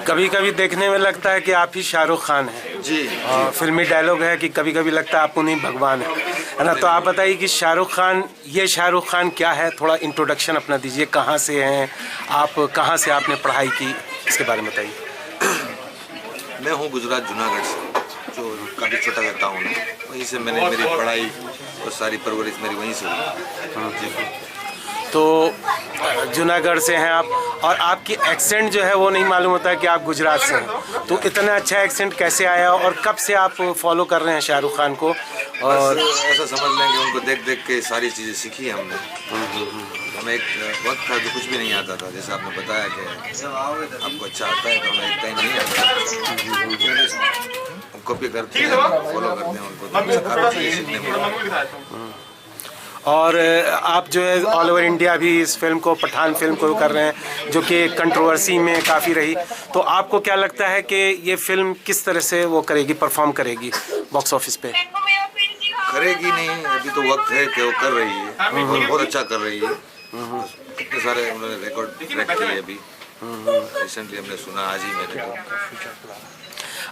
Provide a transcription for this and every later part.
कभी कभी देखने में लगता है कि आप ही शाहरुख खान हैं जी। और फिल्मी डायलॉग है कि कभी कभी लगता है आप उन्हीं भगवान है ना। तो आप बताइए कि शाहरुख खान क्या है, थोड़ा इंट्रोडक्शन अपना दीजिए, कहाँ से हैं आप, कहाँ से आपने पढ़ाई की, इसके बारे में बताइए। मैं हूँ गुजरात जूनागढ़ से, जो काफ़ी छोटा सा टाउन है। वहीं से मैंने मेरी पढ़ाई और सारी परवरिश मेरी वहीं से हुई। जी। तो जूनागढ़ से हैं आप, और आपकी एक्सेंट जो है वो नहीं मालूम होता है कि आप गुजरात से हैं। तो इतना अच्छा एक्सेंट कैसे आया और कब से आप फॉलो कर रहे हैं शाहरुख खान को? और ऐसा समझ लेंगे, उनको देख देख के सारी चीज़ें सीखी हमने। हमें एक वक्त था जो कुछ भी नहीं आता था, जैसे आपने बताया कि आपको अच्छा आता है, तो हमें इतना ही नहीं आता। हम कॉपी करते हैं, फॉलो करते हैं उनको, तो काफ़ी चीज़ें सीखने मिली। और आप जो है ऑल ओवर इंडिया भी इस फिल्म को, पठान फिल्म को कर रहे हैं, जो कि कंट्रोवर्सी में काफ़ी रही। तो आपको क्या लगता है कि ये फिल्म किस तरह से वो करेगी, परफॉर्म करेगी बॉक्स ऑफिस पे? करेगी नहीं, अभी तो वक्त है कि वो कर रही है और बहुत अच्छा कर रही है। कितने सारे उन्होंने रिकॉर्ड ब्रेक किए अभी रिसेंटली, हमने सुना आज ही मेरे को।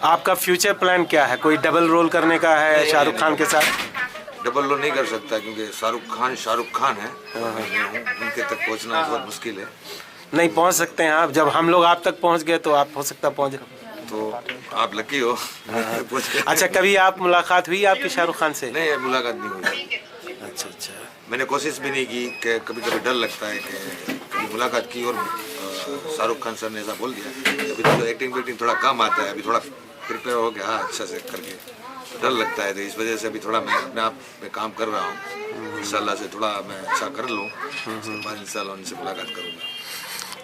आपका फ्यूचर प्लान क्या है? कोई डबल रोल करने का है शाहरुख खान के साथ? डबल रोल नहीं कर सकता क्योंकि शाहरुख खान है, उनके तक पहुंचना बहुत मुश्किल है। नहीं पहुंच सकते हैं आप, जब हम लोग आप तक पहुंच गए तो आप हो सकता पहुंच गए। तो आप लकी हो। अच्छा, कभी आप मुलाकात हुई आपकी शाहरुख खान से? नहीं, मुलाकात नहीं हुई। अच्छा अच्छा। मैंने कोशिश भी नहीं की कि कभी कभी डर लगता है कि कभी मुलाकात की और शाहरुख खान सर ने ऐसा बोल दिया। अभी तो एक्टिंग थोड़ा कम आता है, अभी थोड़ा प्रिपेयर हो गया अच्छा से करके, डर लगता है। तो इस वजह से अभी थोड़ा मैं अपने आप पे काम कर रहा हूँ। इंशाल्लाह से थोड़ा मैं अच्छा कर लूँ, बाद इंशाल्लाह उनसे मुलाकात करूँगा।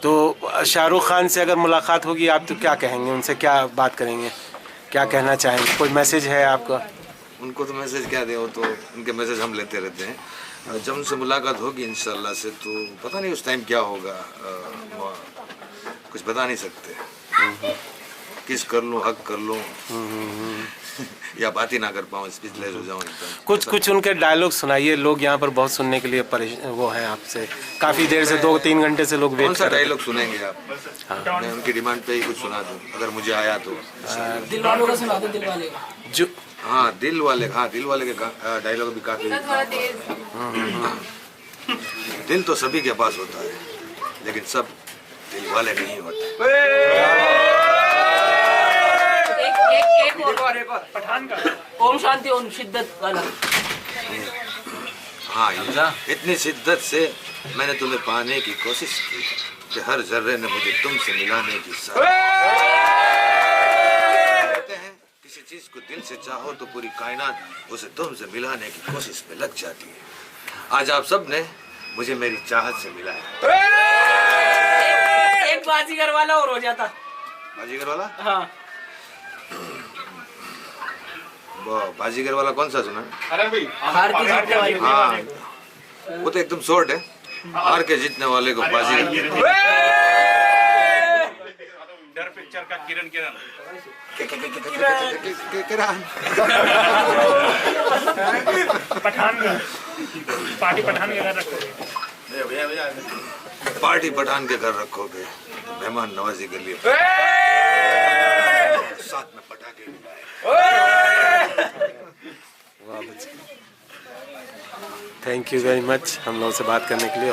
तो शाहरुख खान से अगर मुलाकात होगी आप तो क्या कहेंगे, उनसे क्या बात करेंगे, क्या कहना चाहेंगे? कोई मैसेज है आपका? उनको तो मैसेज क्या दे, वो तो उनके मैसेज हम लेते रहते हैं। जब उनसे मुलाकात होगी इंशाल्लाह से, तो पता नहीं उस टाइम क्या होगा, कुछ बता नहीं सकते। किस कर लूँ, हक कर लूँ या बात ही ना कर पाऊँ, स्पीचलेस हो जाऊँ। कुछ उनके डायलॉग सुनाइए, लोग यहाँ पर बहुत सुनने के लिए वो हैं आपसे, काफ़ी देर से 2-3 घंटे से लोग वेट कर रहे हैं। कौन सा डायलॉग सुनेंगे आप? हाँ। मैं उनकी डिमांड पे ही कुछ सुना दूँ अगर मुझे आया तो। दिल वालों का सुना दो, दिल वाले का। जो दिल वाले के डायलॉग भी काफी। दिल तो सभी के पास होता है, लेकिन सब दिल वाले नहीं होते। एक और पठान का ओम शांति ओम शिद्दत वाला। हाँ, इतनी शिद्दत से मैंने तुम्हें पाने की कोशिश की कि हर जर्रे ने मुझे तुमसे मिलाने की कहते हैं किसी चीज को दिल से चाहो तो पूरी कायनात उसे तुमसे मिलाने की कोशिश में लग जाती है। आज आप सब ने मुझे मेरी चाहत से मिलाया। एक बाजीगर वाला और हो जाता। बाजीगर वाला? हाँ। बाजीगर वाला कौन सा सुना? अरे भाई, हार के जीतने वाले। हाँ, वो तो एकदम शॉर्ट है। हार के जीतने वाले को बाजीगर। डर पिक्चर का किरण पठान पार्टी पठान के घर रखोगे? पार्टी पठान के घर रखोगे, मेहमान नवाजी के लिए साथ में पटाखे थैंक यू वेरी मच हम लोगों से बात करने के लिए।